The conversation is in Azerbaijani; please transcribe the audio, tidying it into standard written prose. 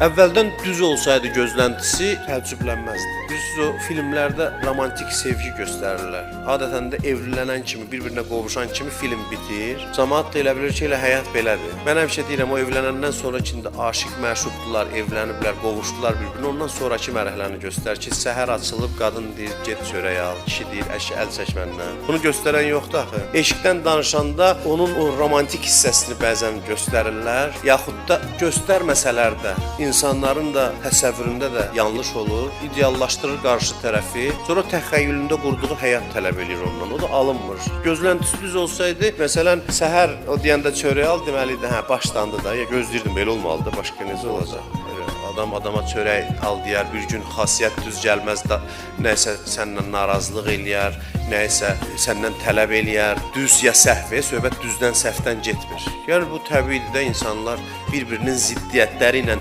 Əvvəldən düz olsaydı gözləntisi təəccüblənməzdi. Düz o filmlərdə romantik sevgi göstərirlər. Adətən də evlənən kimi, bir-birinə qovuşan kimi film bitir. Cəmaət də elə bilir ki, elə həyat belədir. Mən həmişə deyirəm, o evlənəndən sonra içində aşiq məşuqdular, evləniblər, qovuşdular bir-birinə. Ondan sonraki mərhələni göstərir ki, səhər açılıb qadın deyir, get çörək al, kişi deyir, əl çək məndən. Bunu göstərən yoxdur axı. Eşqdən danışanda onun o romantik hissəsini bəzən göstərirlər, yaxud da göstərməsələr də insanların da təsəvvüründə də yanlış olur, ideallaşdırır qarşı tərəfi, sonra təxəyyülündə qurduğu həyat tələb edir ondan, o da alınmır. Gözləntisi düz olsaydı, məsələn, səhər o deyəndə çörək al deməliydi, hə, başlandı da, ya gözləyirdim, belə olmalıdır, başqa necə olacaq? Adam adama çörək al deyər, bir gün xasiyyət düz gəlməz də, nəysə səndən narazılıq eləyər, nəysə səndən tələb eləyər, düz ya səhv, söhbət düzdən səhvdən getmir. Yəni bu təbiidir də insanlar bir-birinin ziddiyyətləri ilə